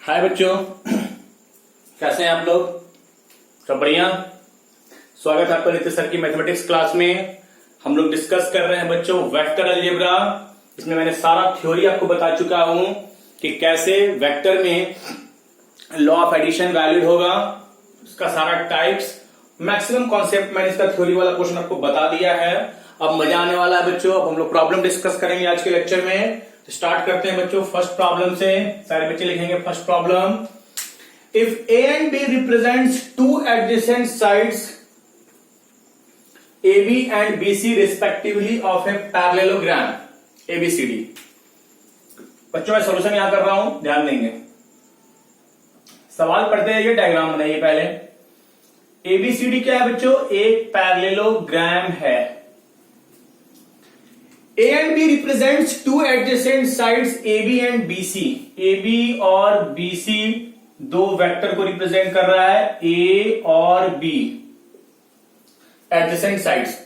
हाय बच्चों, कैसे हैं आप लोग? सब बढ़िया। स्वागत है आपका नित्य सर की मैथमेटिक्स क्लास में। हम लोग डिस्कस कर रहे हैं बच्चों वेक्टर अलजेब्रा। इसमें मैंने सारा थ्योरी आपको बता चुका हूं कि कैसे वेक्टर में लॉ ऑफ एडिशन वैलिड होगा, इसका सारा टाइप्स, मैक्सिमम कॉन्सेप्ट मैंने इसका थ्योरी वाला क्वेश्चन आपको बता दिया है। अब मजा आने वाला है बच्चों। अब हम लोग प्रॉब्लम डिस्कस करेंगे आज के लेक्चर में। स्टार्ट करते हैं बच्चों फर्स्ट प्रॉब्लम से। सारे बच्चे लिखेंगे first problem. If A and B represents two adjacent sides A B and B C respectively of a parallelogram ABCD. बच्चों मैं सोल्यूशन यहां कर रहा हूं, ध्यान देंगे। सवाल पढ़ते हैं, ये डायग्राम बनाइए पहले। एबीसीडी क्या है बच्चों? एक पैरेललोग्राम है। A and B represents two adjacent sides AB and BC। AB और BC दो वेक्टर को रिप्रेजेंट कर रहा है, A और B एडजेसेंट साइड्स।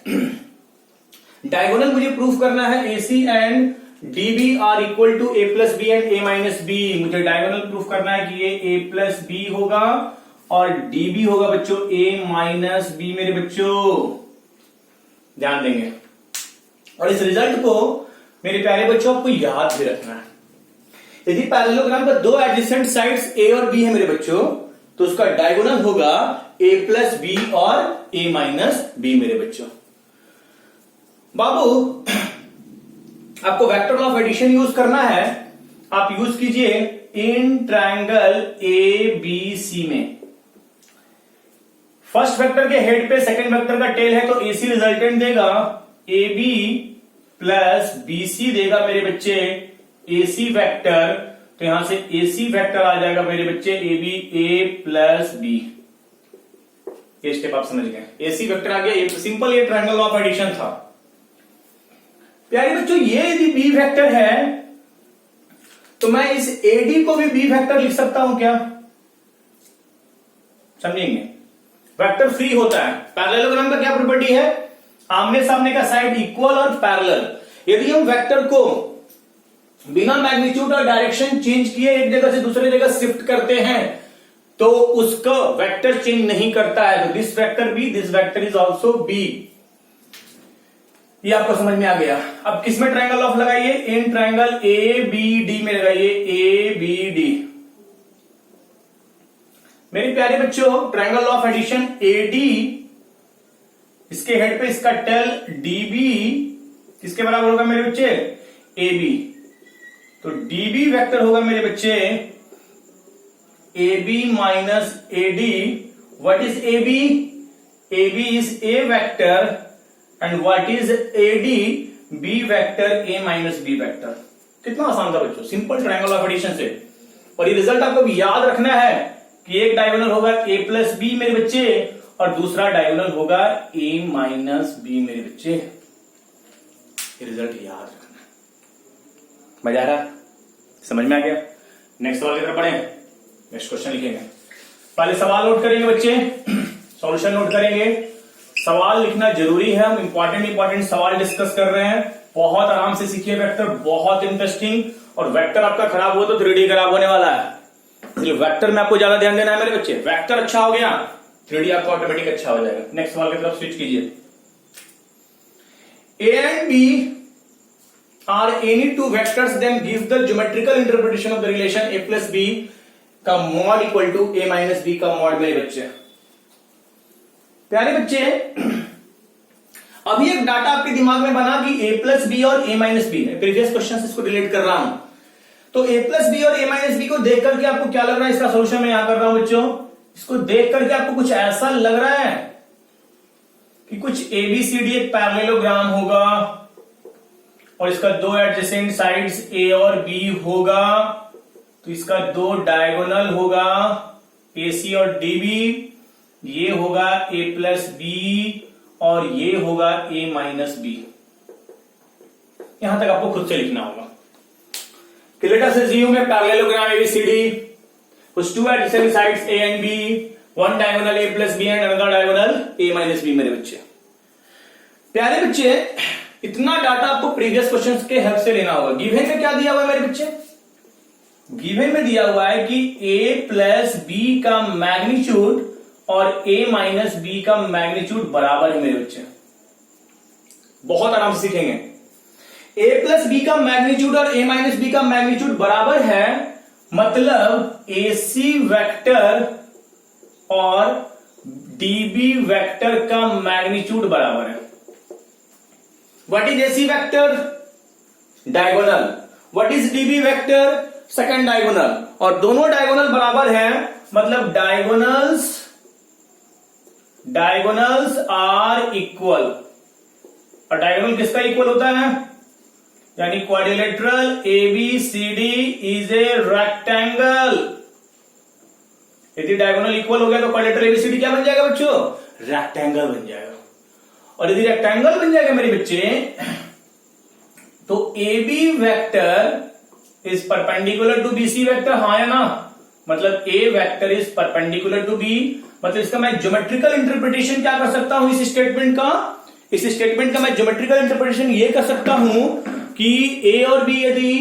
डायगोनल मुझे प्रूफ करना है AC and DB are equal to A plus B and A minus B. मुझे डायगोनल प्रूफ करना है कि ये A प्लस बी होगा और DB होगा बच्चों A माइनस बी। मेरे बच्चों ध्यान देंगे, और इस रिजल्ट को मेरे प्यारे बच्चों आपको याद भी रखना है। यदि पैरेललोग्राम पर दो एडजेसेंट साइड्स A और B है मेरे बच्चों, तो उसका डायगोनल होगा A प्लस बी और A माइनस बी। मेरे बच्चों बाबू आपको vector law of addition use करना है। आप यूज कीजिए इन ट्रायंगल ABC में। फर्स्ट वेक्टर के हेड पे सेकंड वेक्टर का टेल है, तो AC रिजल्टेंट देगा AB प्लस BC देगा मेरे बच्चे AC वेक्टर। तो यहां से AC वेक्टर आ जाएगा मेरे बच्चे AB A प्लस B। ये स्टेप आप समझ गए, AC वेक्टर आ गया। ये सिंपल ये ट्रायंगल ऑफ एडिशन था। प्यारे बच्चों ये यदि B वेक्टर है तो मैं इस AD को भी B वेक्टर लिख सकता हूं क्या? समझेंगे, वेक्टर फ्री होता है। पैरेललोग्राम का क्या प्रॉपर्टी है? आमने सामने का साइड इक्वल और पैरेलल। यदि हम वेक्टर को बिना मैग्नीट्यूड और डायरेक्शन चेंज किए एक जगह से दूसरी जगह शिफ्ट करते हैं तो उसको वेक्टर चेंज नहीं करता है। तो this vector B, this vector is also B. ये आपको समझ में आ गया। अब किसमें ट्रायंगल ऑफ लगाइए? In triangle A B D में लगाइए, ए बी डी। मेरे प्यारे बच्चों ट्रायंगल ऑफ एडिशन एडी, इसके हेड पे इसका टेल DB किसके बराबर होगा मेरे बच्चे? AB। तो DB वेक्टर होगा मेरे बच्चे AB minus AD। What is AB? AB is A vector and what is AD? B vector A minus B vector. कितना आसान था बच्चों, सिंपल ट्रायंगल ऑफ एडिशन से। और ये रिजल्ट आपको याद रखना है कि एक डायगोनल होगा A प्लस B मेरे बच्चे और दूसरा डायगोनल होगा A माइनस बी। मेरे बच्चे ये रिजल्ट याद रखना। मजा आ रहा? समझ में आ गया? नेक्स्ट सवाल की तरफ बढ़े। नेक्स्ट क्वेश्चन लिखेंगे। पहले सवाल नोट करेंगे बच्चे, सॉल्यूशन नोट करेंगे। सवाल लिखना जरूरी है। हम इंपॉर्टेंट सवाल डिस्कस कर रहे हैं। बहुत आराम से सीखिए वेक्टर, बहुत इंटरेस्टिंग। और वेक्टर आपका खराब हो तो 3D खराब होने वाला है, इसलिए वेक्टर में आपको ज्यादा ध्यान देना है मेरे बच्चे। वेक्टर अच्छा हो गया, 3D आपका ऑटोमेटिक अच्छा हो जाएगा। नेक्स्ट सवाल की तरफ स्विच कीजिए। A and B are any two vectors, then give the geometrical interpretation of the relation A plus B का mod equal to A minus B का मॉड। मेरे बच्चे प्यारे बच्चे, अभी एक डाटा आपके दिमाग में बना कि A प्लस बी और A minus B. Previous question से इसको रिलेट कर रहा हूं। तो A प्लस बी और A माइनस बी को देख करके आपको क्या लग रहा है? इसका सोल्यूशन मैं यहां कर रहा हूं बच्चों। इसको देख करके आपको कुछ ऐसा लग रहा है कि कुछ ABCD एक पैरेललोग्राम होगा और इसका दो एडजेसेंट साइड्स A और B होगा, तो इसका दो डायगोनल होगा AC और DB। ये होगा A प्लस B और ये होगा A माइनस B। यहां तक आपको खुद से लिखना होगा कि let us assume a parallelogram ABCD कुछ to adjacent sides A and B, one diagonal A plus B and another diagonal A minus B। मेरे बच्चे प्यारे बच्चे, इतना डाटा आपको प्रीवियस क्वेश्चंस के हेल्प से लेना होगा। गिवन में क्या दिया हुआ है मेरे बच्चे? गिवन में दिया हुआ है कि a प्लस बी का मैग्नीट्यूड और a माइनस बी का मैग्नीट्यूड बराबर है मेरे बच्चे। बहुत आराम से सीखेंगे। a प्लस बी का मैग्नीट्यूड और a माइनस बी का मैग्नीट्यूड बराबर है, मतलब ac वेक्टर और db वेक्टर का मैग्नीट्यूड बराबर है। What is ac vector? Diagonal. What is db vector? Second diagonal. और दोनों डायगोनल बराबर हैं, मतलब डायगोनल्स आर इक्वल। और डायगोनल किसका इक्वल होता है? यानी quadrilateral ABCD is a rectangle. यदि डायगोनल इक्वल हो गया तो क्वाड्रिलेटरल ABCD क्या बन जाएगा बच्चों? रेक्टेंगल बन जाएगा। और यदि रेक्टेंगल बन जाएगा मेरे बच्चे, तो AB vector is perpendicular to BC vector, हाँ या ना? मतलब A vector is perpendicular to B। मतलब इसका मैं ज्योमेट्रिकल इंटरप्रिटेशन क्या कर सकता हूं इस स्टेटमेंट का? इस स्टेटमेंट का मैं ज्योमेट्रिकल इंटरप्रिटेशन ये कर सकता हूं कि A और B यदि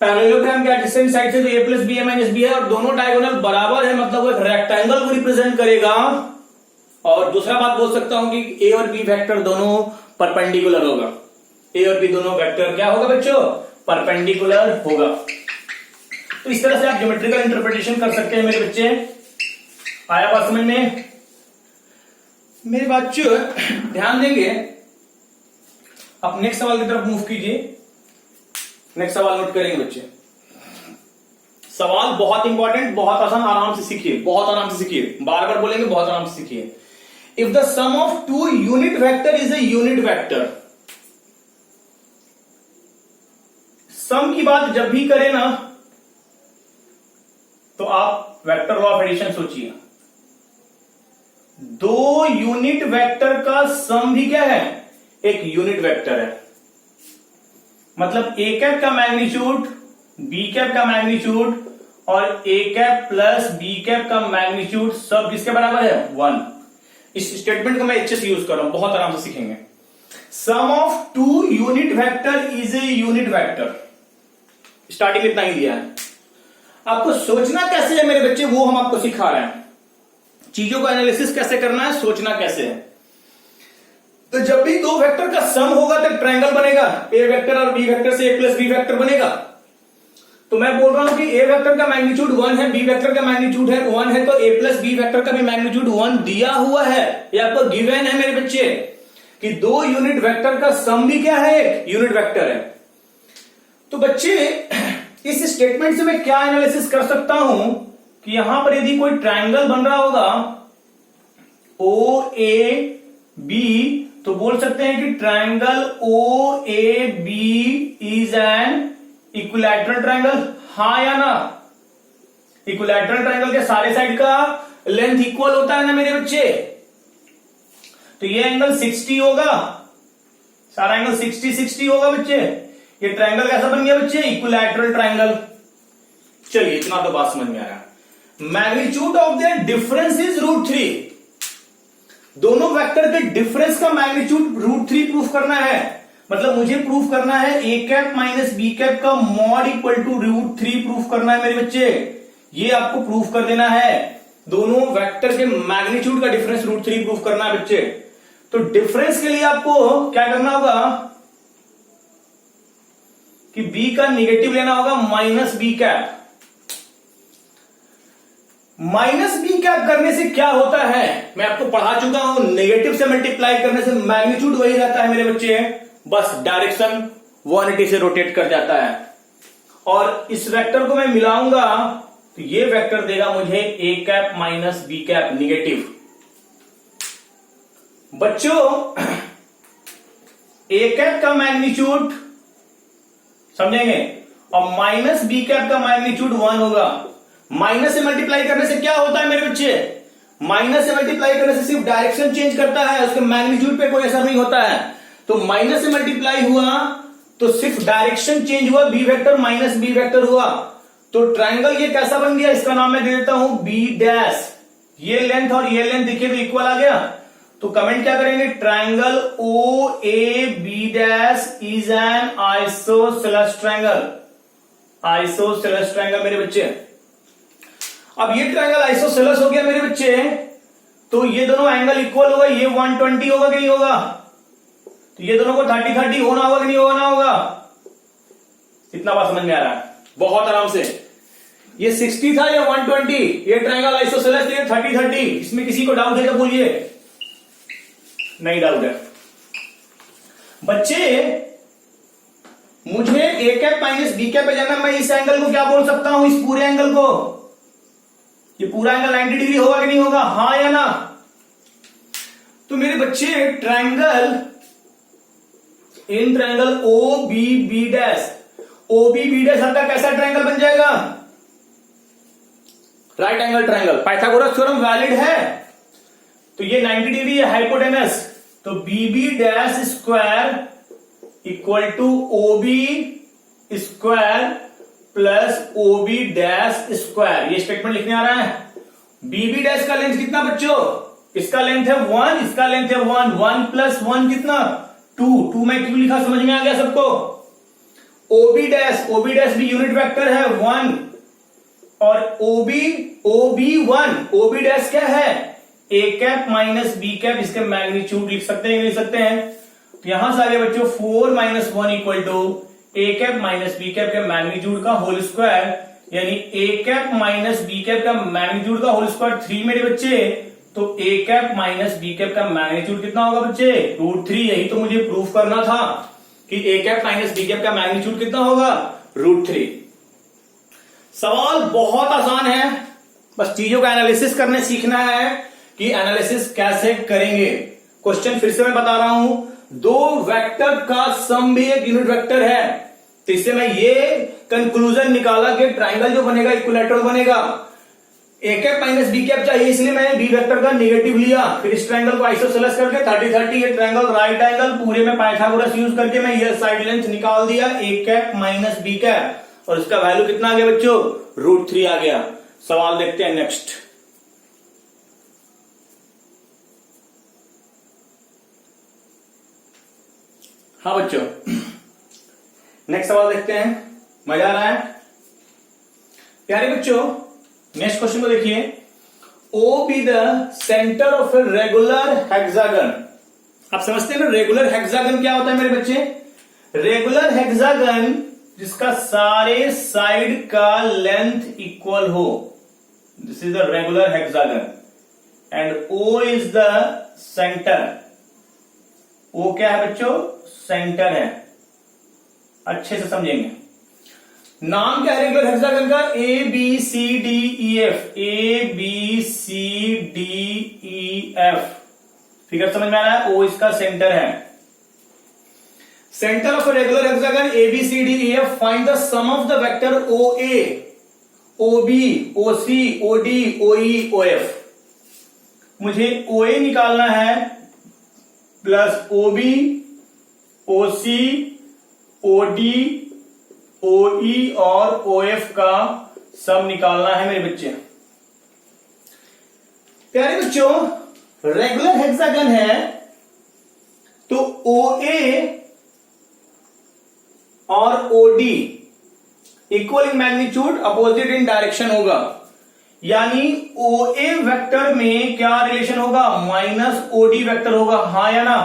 पैरेललोग्राम के एडजेसेंट साइड से तो A plus B, A minus B है और दोनों डायगोनल बराबर है, मतलब वो एक रेक्टेंगल को रिप्रेजेंट करेगा। और दूसरा बात बोल सकता हूं कि A और B वेक्टर दोनों परपेंडिकुलर होगा। A और B दोनों वेक्टर क्या होगा बच्चों? परपेंडिकुलर होगा। तो इस तरह से आप ज्योमेट्रिकल इंटरप्रिटेशन कर सकते हैं मेरे बच्चे। आया बात समझ में? मेरे बच्चों ध्यान देंगे। आप नेक्स्ट सवाल की तरफ मूव कीजिए। नेक्स्ट सवाल नोट करेंगे बच्चे। सवाल बहुत इंपॉर्टेंट, बहुत आसान, आराम से सीखिए, बहुत आराम से सीखिए, बार बार बोलेंगे, बहुत आराम से सीखिए। If the sum of two unit vector is a unit vector. Sum की बात जब भी करें ना तो आप वेक्टर लॉ ऑफ एडिशन सोचिए। दो यूनिट वेक्टर का सम भी क्या है? एक यूनिट वेक्टर है। मतलब a कैप का मैग्नीट्यूड, b कैप का मैग्नीट्यूड और a cap plus b cap का मैग्नीट्यूड सब किसके बराबर है? 1। इस स्टेटमेंट को मैं अच्छे से यूज कर रहा हूं, बहुत आराम से सीखेंगे। Sum of two unit vector is a unit vector. Starting इतना ही दिया है। आपको सोचना कैसे है मेरे बच्चे, वो हम आपको सिखा रहे हैं। चीजों का एनालिसिस कैसे करना है, सोचना कैसे है। तो जब भी दो वेक्टर का सम होगा तो ट्रायंगल बनेगा। ए वेक्टर और बी वेक्टर से ए प्लस बी वेक्टर बनेगा। तो मैं बोल रहा हूं कि ए वेक्टर का मैग्नीट्यूड 1 है, बी वेक्टर का मैग्नीट्यूड है 1 है, तो ए प्लस बी वेक्टर का भी मैग्नीट्यूड 1 दिया हुआ है। ये आपको गिवन है मेरे बच्चे कि दो यूनिट वेक्टर का सम भी क्या है? एक यूनिट वेक्टर है। तो बच्चे इस स्टेटमेंट से मैं क्या एनालिसिस कर सकता हूं कि यहां पर यदि कोई ट्रायंगल बन रहा होगा ओ ए बी, तो बोल सकते हैं कि triangle O A B is an equilateral triangle, हाँ या ना? इक्विलैटरल ट्रायंगल के सारे साइड का लेंथ इक्वल होता है ना मेरे बच्चे। तो ये एंगल 60 होगा, सारा एंगल 60 होगा बच्चे। ये ट्रायंगल कैसा बन गया बच्चे? Equilateral triangle. चलिए इतना तो बात समझ में आया। Magnitude of the difference is √3। दोनों वेक्टर के डिफरेंस का मैग्नीट्यूड √3 प्रूफ करना है। मतलब मुझे प्रूफ करना है ए कैप माइनस बी कैप का मॉड इक्वल टू √3 प्रूफ करना है मेरे बच्चे। ये आपको प्रूफ कर देना है। दोनों वेक्टर के मैग्नीट्यूड का डिफरेंस √3 प्रूफ करना है बच्चे। तो डिफरेंस के लिए आपको क्या करना होगा कि बी का निगेटिव लेना होगा, minus B cap. Minus B cap करने से क्या होता है मैं आपको पढ़ा चुका हूं। नेगेटिव से मल्टीप्लाई करने से मैग्नीट्यूड वही रहता है मेरे बच्चे, बस डायरेक्शन 180 से रोटेट कर जाता है। और इस वेक्टर को मैं मिलाऊंगा तो ये वेक्टर देगा मुझे A cap minus B cap negative. बच्चों ए कैप का मैग्नीट्यूड समझेंगे और माइनस बी कैप का मैग्नीट्यूड 1 होगा। माइनस से मल्टीप्लाई करने से क्या होता है मेरे बच्चे? माइनस से मल्टीप्लाई करने से सिर्फ डायरेक्शन चेंज करता है, उसके मैग्नीट्यूड पे कोई असर नहीं होता है। तो माइनस से मल्टीप्लाई हुआ तो सिर्फ डायरेक्शन चेंज हुआ, B vector minus B vector हुआ। तो ट्रायंगल ये कैसा बन गया? इसका नाम मैं दे देता हूं बी डैश। ये लेंथ और ये लेंथ देखिए तो इक्वल आ गया। तो कमेंट क्या करेंगे? Triangle O A B dash is an isosceles triangle. Isosceles triangle मेरे बच्चे। अब ये ट्रायंगल आइसोसेलेस हो गया मेरे बच्चे, तो ये दोनों एंगल इक्वल होगा, ये 120 होगा कि नहीं होगा, तो ये दोनों को 30-30 होना होगा कि नहीं होगा, ना होगा। इतना बात समझ में आ रहा है बहुत आराम से। ये 60 था या 120, ये ट्रायंगल आइसोसेलेस, ये 30-30, इसमें किसी को डाउट है तो बोलिए। नहीं डाउट है बच्चे। मुझे A cap minus B cap पे जाना, मैं इस एंगल को क्या बोल सकता हूं, इस पूरे एंगल को, ये पूरा एंगल 90 डिग्री होगा कि नहीं होगा, हाँ या ना। तो मेरे बच्चे triangle, in triangle O B B dash, O B B dash आपका कैसा ट्रायंगल बन जाएगा, right angle triangle. Pythagoras theorem valid है, तो ये 90 डिग्री है हाइपोटेनस, तो B B dash square equal to O B square plus O B dash square. ये स्टेटमेंट लिखने आ रहा है। बी बी डैश का लेंथ कितना बच्चों, इसका लेंथ है 1, इसका लेंथ है 1, 1 प्लस 1 कितना 2 मैं क्यों लिखा समझ में आ गया सबको। ओबी डैश भी यूनिट वेक्टर है 1, और ओबी 1, ओबी डैश क्या है, ए कैप माइनस बी कैप, इसके मैग्नीट्यूड लिख सकते हैं, लिख सकते हैं। तो यहां से आगे बच्चों 4 minus 1 equal to A cap minus B cap के मैग्नीट्यूड का होल स्क्वायर, यानी A cap minus B cap का मैग्नीट्यूड का होल स्क्वायर 3 मेरे बच्चे। तो A cap minus B cap का मैग्नीट्यूड कितना होगा बच्चे, √3। यही तो मुझे प्रूफ करना था कि ए कैप माइनस बी कैप का मैग्नीट्यूड कितना होगा, √3। सवाल बहुत आसान है, बस चीजों का एनालिसिस करने सीखना है कि एनालिसिस कैसे करेंगे। क्वेश्चन फिर से मैं बता रहा हूं, दो वेक्टर का सम भी एक यूनिट वेक्टर है, तो इससे मैं ये कंक्लूजन निकाला कि ट्राइंगल जो बनेगा इक्विलैटरल बनेगा। ए कैप माइनस बी कैप चाहिए, इसलिए मैंने बी वेक्टर का नेगेटिव लिया, फिर इस ट्राइंगल को आइसोसेलेस करके 30-30 ये ट्राइंगल राइट एंगल, पूरे में पाइथागोरस यूज करके मैं ये साइड लेंथ निकाल दिया, ए कैप माइनस बी कैप, और इसका वैल्यू कितना आ गया बच्चों, √3 आ गया। सवाल देखते हैं नेक्स्ट। हाँ बच्चों, नेक्स्ट सवाल देखते हैं, मजा आ रहा है प्यारे बच्चों। नेक्स्ट क्वेश्चन को देखिए, O be the centre of a regular hexagon. आप समझते हैं ना रेगुलर हेक्सागन क्या होता है मेरे बच्चे, रेगुलर हेक्सागन जिसका सारे साइड का लेंथ इक्वल हो, this is the regular hexagon, and O is the centre. O क्या है बच्चों, सेंटर है, अच्छे से समझेंगे। नाम क्या है रेगुलर हेक्सागन का, A B C D E F, A B C D E F. Figure समझ में आ रहा है, ओ इसका सेंटर है। Centre of regular hexagon A B C D E F, find the sum of the vector O A, O B, O C, O D, O E, O F. मुझे O A निकालना है plus O B, O C, O D, O E और O F का सम निकालना है मेरे बच्चे। प्यारे बच्चों, रेगुलर हेक्सागन है तो ओ ए और O D equal in magnitude, opposite in direction होगा, यानी ओ ए वेक्टर में क्या रिलेशन होगा, माइनस ओ डी वेक्टर होगा, हाँ या ना।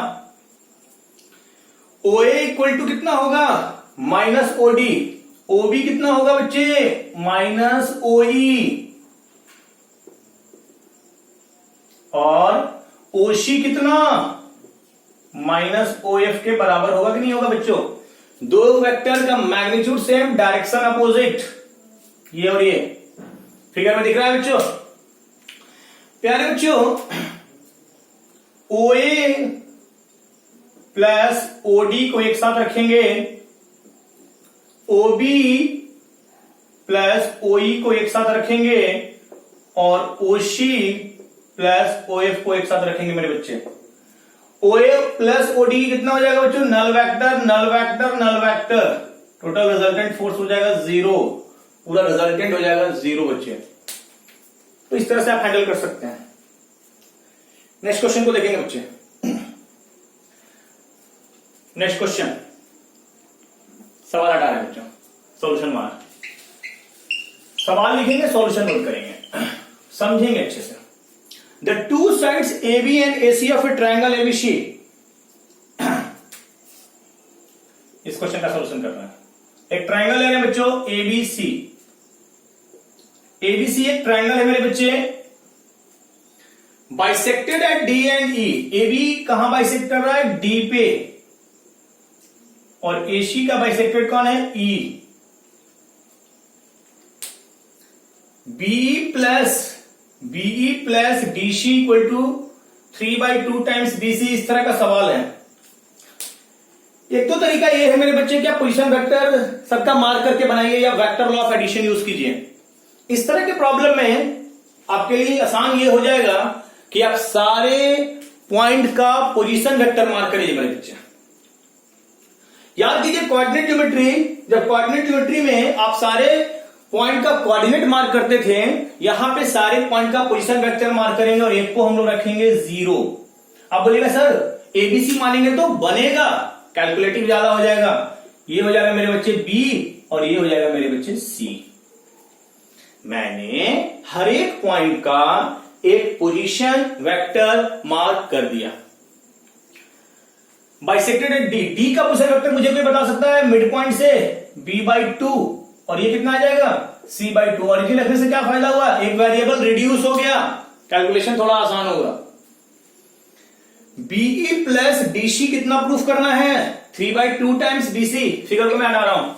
ओ ए इक्वल टू कितना होगा, minus O D, O B कितना होगा बच्चे, माइनस ओ ई, और ओ सी कितना, माइनस ओ एफ के बराबर होगा कि नहीं होगा बच्चों। दो वेक्टर का मैग्नीट्यूड सेम, डायरेक्शन अपोजिट, ये और ये फिगर में दिख रहा है बच्चों। प्यारे बच्चों, ओ ए प्लस ओ डी को एक साथ रखेंगे, ओ बी प्लस ओ ई को एक साथ रखेंगे, और ओ सी प्लस ओ एफ को एक साथ रखेंगे मेरे बच्चे। ओ ए प्लस ओ डी कितना हो जाएगा बच्चों, null vector, null vector, null vector, total resultant force हो जाएगा 0, पूरा रिजल्टेंट हो जाएगा 0 बच्चे। तो इस तरह से आप हैंडल कर सकते हैं। नेक्स्ट क्वेश्चन को देखेंगे बच्चे। नेक्स्ट क्वेश्चन सवाल 18 है बच्चों, सॉल्यूशन 1। सवाल लिखेंगे, सॉल्यूशन नोट करेंगे, समझेंगे अच्छे से। The two sides A B and A C of a triangle ABC, इस क्वेश्चन का सॉल्यूशन करना है। एक ट्रायंगल है बच्चों एबीसी, एबीसी एक ट्रायंगल है मेरे बच्चे, bisected at D and E. A B कहां बाइसेक्ट कर रहा है? डी पे, और एसी का बाइसेक्टेड कौन है? E. BE plus DC equal to 3/2 times BC, इस तरह का सवाल है। एक तो तरीका ये है मेरे बच्चे, क्या पोजीशन वेक्टर सबका मार्क करके बनाइए या vector law of addition use कीजिए। इस तरह के प्रॉब्लम में आपके लिए आसान ये हो जाएगा कि आप सारे पॉइंट का पोजीशन वेक्टर मार्क करिए मेरे बच्चे। याद कीजिए कोऑर्डिनेट ज्योमेट्री, जब कोऑर्डिनेट ज्योमेट्री में आप सारे पॉइंट का कोऑर्डिनेट मार्क करते थे, यहां पे सारे पॉइंट का पोजीशन वेक्टर मार्क करेंगे और एक को हम लोग रखेंगे 0। आप बोलेगा सर एबीसी मानेंगे तो बनेगा, कैलकुलेटिव ज्यादा हो जाएगा। ये हो जाएगा मेरे बच्चे बी और ये हो जाएगा मेरे बच्चे सी। मैंने हर एक पॉइंट का एक पोजीशन वेक्टर मार्क कर दिया। बाइसेक्टेड डी, डी का पोजीशन वेक्टर मुझे कोई बता सकता है? मिड पॉइंट से b/2 और ये कितना आ जाएगा? c/2। और इसे रखने से क्या फायदा हुआ? एक वेरिएबल रिड्यूस हो गया, कैलकुलेशन थोड़ा आसान होगा। बीई प्लस डीसी कितना प्रूफ करना है? 3/2 टाइम्स बीसी। फिगर को मैं हटा रहा हूं।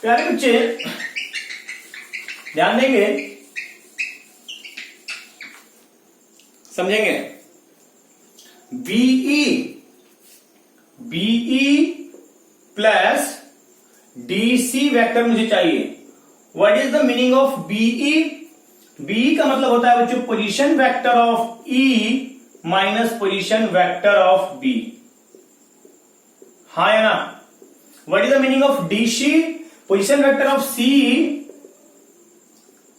प्यारे बच्चे ध्यान देंगे, समझेंगे। बीई प्लस डीसी वेक्टर मुझे चाहिए। What is the meaning of BE? BE का मतलब होता है बच्चों position vector of E minus position vector of B. हाँ है ना? What is the meaning of DC? Position vector of C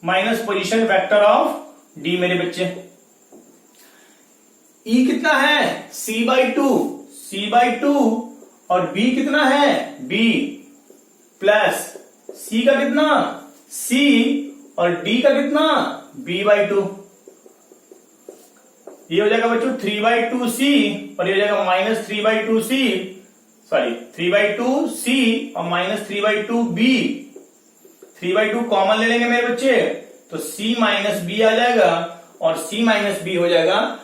minus position vector of D मेरे बच्चे। ई कितना है? c/2 और बी कितना है? बी प्लस सी का कितना? सी और डी का कितना? b/2। ये हो जाएगा बच्चों 3/2c और ये हो जाएगा माइनस 3/2c, सॉरी 3/2c और माइनस 3/2b। 3/2 कॉमन ले लेंगे मेरे बच्चे तो c माइनस बी आ जाएगा और c माइनस बी हो जाएगा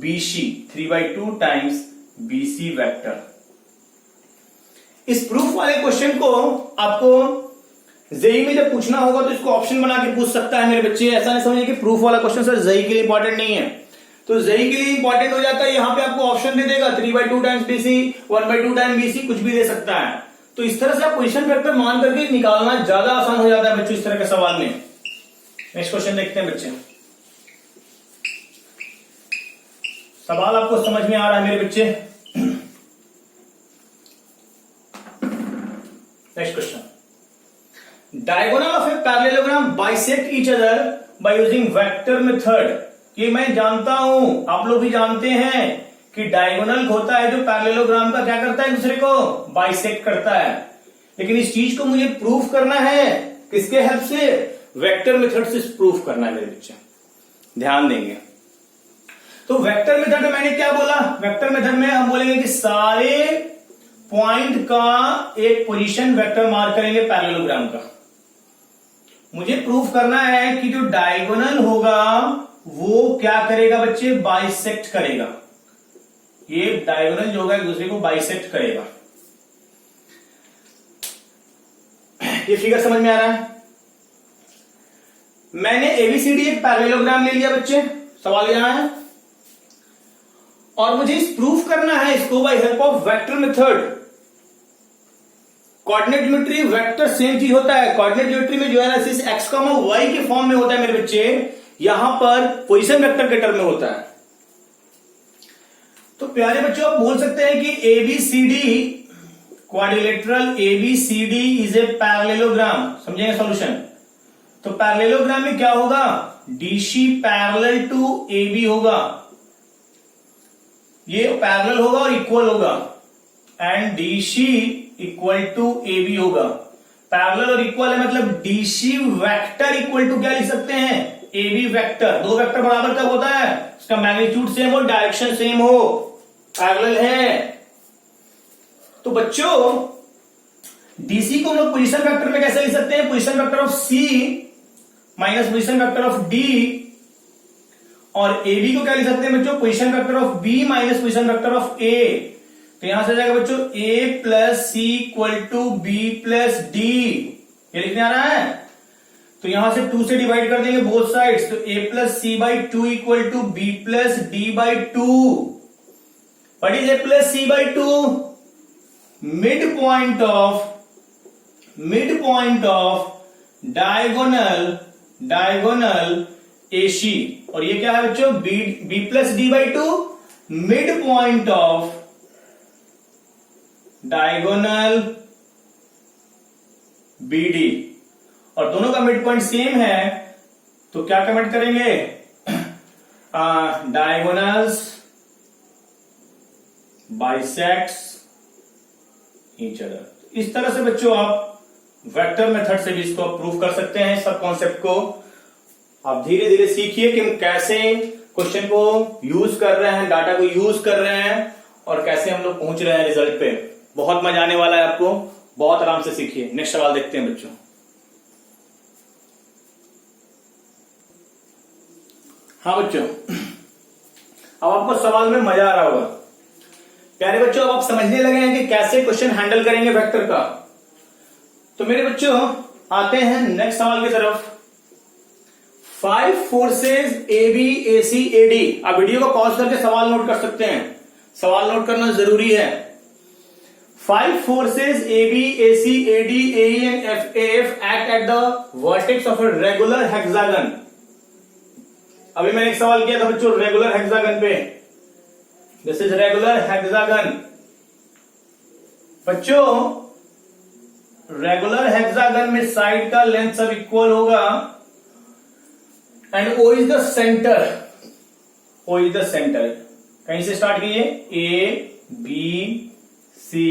BC। 3/2 times BC vector. इस प्रूफ वाले क्वेश्चन को आपको जेई में जब पूछना होगा तो इसको ऑप्शन बना के पूछ सकता है मेरे बच्चे। ऐसा नहीं समझिए कि प्रूफ वाला क्वेश्चन सर जेई के लिए इंपॉर्टेंट नहीं है, तो जेई के लिए इंपॉर्टेंट हो जाता है। यहां पे आपको ऑप्शन दे देगा 3/2 टाइम्स BC, 1/2 टाइम्स BC, कुछ भी दे सकता है। तो इस तरह से आप पोजीशन वेक्टर मान करके निकालना ज्यादा आसान हो जाता है बच्चों इस तरह के सवाल में। नेक्स्ट क्वेश्चन देखते हैं बच्चे। सवाल आपको समझ में आ रहा है मेरे बच्चे? Next question, diagonal of a parallelogram bisect each other by using vector method. ये मैं जानता हूं, आप लोग भी जानते हैं कि डायगोनल होता है जो पैरेललोग्राम का क्या करता है? दूसरे को बाइसेक्ट करता है। लेकिन इस चीज को मुझे प्रूफ करना है किसके हेल्प से? वेक्टर मेथड से प्रूफ करना है मेरे बच्चे, ध्यान देंगे। तो वेक्टर मेथड में मैंने क्या बोला? वेक्टर मेथड में हम बोलेंगे कि सारे पॉइंट का एक पोजीशन वेक्टर मार्क करेंगे पैरेललोग्राम का। मुझे प्रूफ करना है कि जो डायगोनल होगा वो क्या करेगा बच्चे? बाइसेक्ट करेगा। ये डायगोनल जो होगा एक दूसरे को बाइसेक्ट करेगा। ये फिगर समझ में आ रहा है? मैंने एबीसीडी एक पैरेललोग्राम ले लिया बच्चे, सवाल यहां है, और मुझे इस प्रूफ करना है इसको by help of vector method. Coordinate geometry vector same चीज होता है। कोऑर्डिनेट ज्योमेट्री में जो एनालिसिस x, y के फॉर्म में होता है मेरे बच्चे, यहां पर पोजीशन वेक्टर के टर्म में होता है। तो प्यारे बच्चों आप बोल सकते हैं कि ABCD quadrilateral ABCD is a parallelogram. समझेंगे सॉल्यूशन? तो पैरेललोग्राम में क्या होगा? डीसी पैरेलल टू एबी होगा, ये पैरेलल होगा और इक्वल होगा, and DC equal to AB होगा। पैरेलल और इक्वल है मतलब डीसी वेक्टर इक्वल टू क्या लिख सकते हैं, एबी वेक्टर। दो वेक्टर बराबर कब होता है, उसका मैग्नीट्यूड सेम हो, डायरेक्शन सेम हो, पैरेलल है। तो बच्चों डीसी को हम लोग पोजीशन वेक्टर में कैसे लिख सकते हैं, position vector of C minus position vector of D, और एबी को क्या लिख सकते हैं बच्चों, position vector of B minus position vector of A. तो यहां से जाएगा बच्चों A plus C equal to B plus D, ये लिखने आ रहा है। तो यहां से 2 से डिवाइड कर देंगे बोथ साइड्स, तो A plus C by two equal to B plus D by two. What is A plus C by two, mid point of diagonal AC. और ये क्या है बच्चों, B plus D by two, mid point of diagonal BD. और दोनों का mid point same है तो क्या कमेंट करेंगे, डायगोनल्स बाइसेक्ट्स ईच अदर। इस तरह से बच्चों आप वेक्टर मेथड से भी इसको प्रूव कर सकते हैं। सब कॉन्सेप्ट को आप धीरे धीरे सीखिए कि हम कैसे क्वेश्चन को यूज कर रहे हैं, डाटा को यूज कर रहे हैं, और कैसे हम लोग पहुंच रहे हैं रिजल्ट पे। बहुत मजा आने वाला है आपको, बहुत आराम से सीखिए। नेक्स्ट सवाल देखते हैं बच्चों। हाँ बच्चों, अब आपको सवाल में मजा आ रहा होगा। प्यारे बच्चों, अब आप समझने लगे हैं कि कैसे क्वेश्चन हैंडल करेंगे वेक्टर का। तो मेरे बच्चों आते हैं नेक्स्ट सवाल की तरफ। 5 forces A B A C A D. आप वीडियो को पॉज करके सवाल नोट कर सकते हैं, सवाल नोट करना जरूरी है। 5 forces AB, AC, AD, AE and FAF act at the vertex of a regular hexagon। अभी मैंने एक सवाल किया था बच्चों रेगुलर हेक्सागन पे, दिस इज रेगुलर हेक्सागन। बच्चों रेगुलर हेक्सागन में साइड का लेंथ सब इक्वल होगा and O is the centre, O is the centre. कहीं से स्टार्ट कीजिए, A B C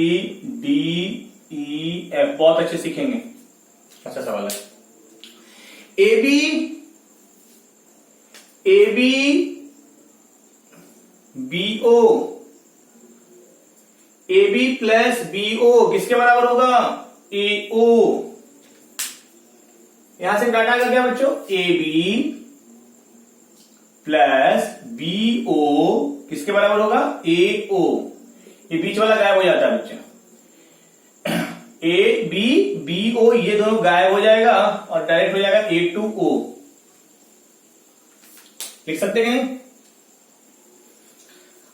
D E F, बहुत अच्छे सीखेंगे। अच्छा सवाल है, A B B O, A B plus B O किसके बराबर होगा, ए ओ। यहां से डाटा आएगा क्या बच्चों, A B plus B O किसके बराबर होगा, ए ओ। ये बीच वाला गायब हो जाता है बच्चा, ए बी बी ओ ये दोनों गायब हो जाएगा और डायरेक्ट हो जाएगा ए टू ओ। लिख सकते हैं।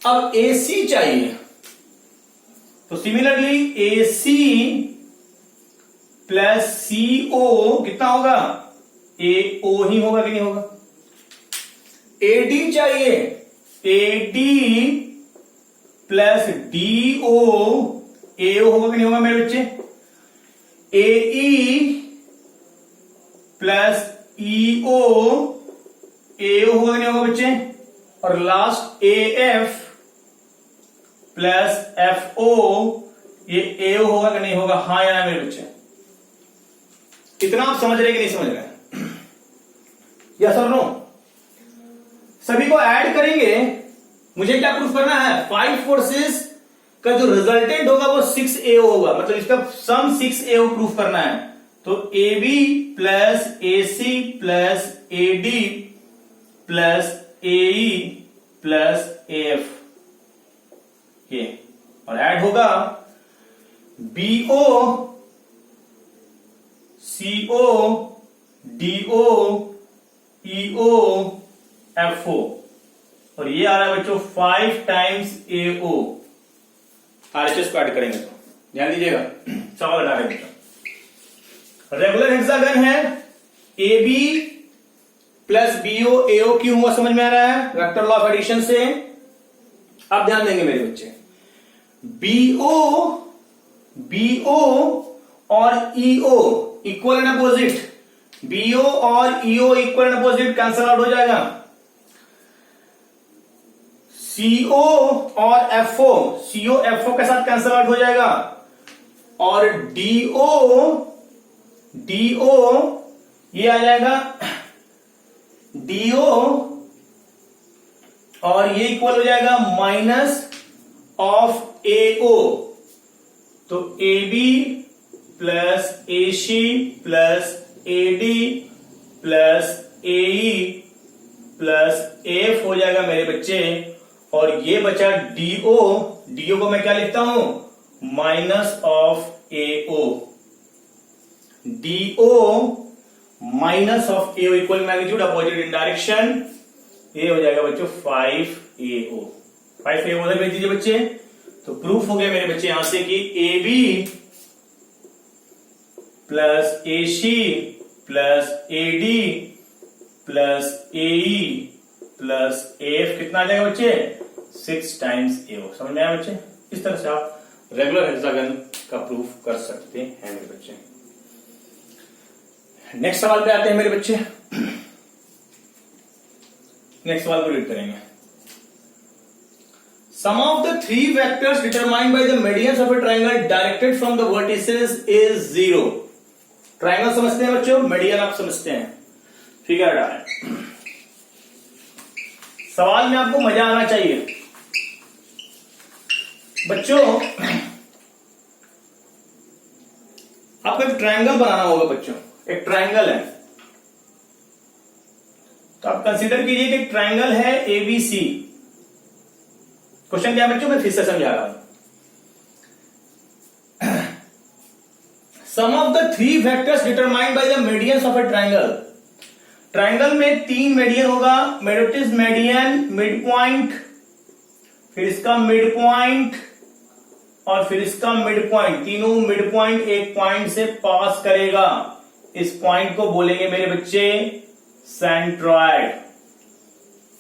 अब ए सी चाहिए, तो सिमिलरली ए सी प्लस सी ओ कितना होगा, ए ओ ही होगा कि नहीं होगा। ए डी चाहिए, A D plus D O, A O होगा कि नहीं होगा मेरे बच्चे। ए E plus E O, A O होगा कि नहीं होगा बच्चे। और last A F plus F O, ये ए ओ होगा कि नहीं होगा, हाँ या ना मेरे बच्चे। इतना आप समझ रहे कि नहीं समझ रहे, यस और नो। सभी को ऐड करेंगे, मुझे क्या प्रूफ करना है, 5 फोर्सेस का जो रिजल्टेंट होगा वो 6AO होगा, मतलब इसका सम 6AO प्रूफ करना है। तो AB plus AC plus AD plus AE plus AF ये, और ऐड होगा BO CO DO EO FO, और ये आ रहा है बच्चों 5 टाइम्स AO। RHS को ऐड करेंगे तो ध्यान दीजिएगा, सवाल हटा रहे बच्चों। रेगुलर हेक्सागन है, AB प्लस BO AO क्यों हुआ समझ में आ रहा है वेक्टर लॉ ऑफ एडिशन से। अब ध्यान देंगे मेरे बच्चे, BO और EO equal and opposite, BO और EO equal and opposite, cancel out हो जाएगा। CO और FO, CO FO के साथ कैंसल आउट हो जाएगा। और DO DO ये आ जाएगा DO और ये इक्वल हो जाएगा माइनस ऑफ AO। तो AB plus AC plus AD plus AE plus AF हो जाएगा मेरे बच्चे। और ये बचा DO, DO को मैं क्या लिखता हूं, minus of AO। DO minus of AO equal magnitude opposite in direction, ये हो जाएगा बच्चों 5AO। 5AO उधर भेज दीजिए बच्चे। तो प्रूफ हो गया मेरे बच्चे यहां से कि AB plus AC plus AD plus AE plus AF कितना आ जाएगा बच्चे, 6 टाइम्स AO। समझ में आया बच्चे? इस तरह से आप रेगुलर हेक्सागन का प्रूफ कर सकते हैं मेरे बच्चे। नेक्स्ट सवाल पे आते हैं मेरे बच्चे। नेक्स्ट सवाल को रीड करेंगे। Sum of the three vectors determined by the medians of a triangle directed from the vertices is 0। Triangle समझते हैं बच्चों, मीडियन आप समझते हैं, फिगर डालें। सवाल में आपको मजा आना चाहिए बच्चों। आपको एक ट्राइंगल बनाना होगा बच्चों, एक ट्राइंगल है तो आप कंसीडर कीजिए कि एक ट्राइंगल है ABC। क्वेश्चन क्या है बच्चों, मैं फिर से समझा रहा हूं। Sum of the three vectors determined by the medians of a triangle. Triangle में 3 मीडियन होगा, मेडोटिस मीडियन, मिड पॉइंट, फिर इसका मिड पॉइंट और फिर इसका मिड पॉइंट। तीनों मिड पॉइंट एक पॉइंट से पास करेगा। इस पॉइंट को बोलेंगे मेरे बच्चे सेंट्रॉयड।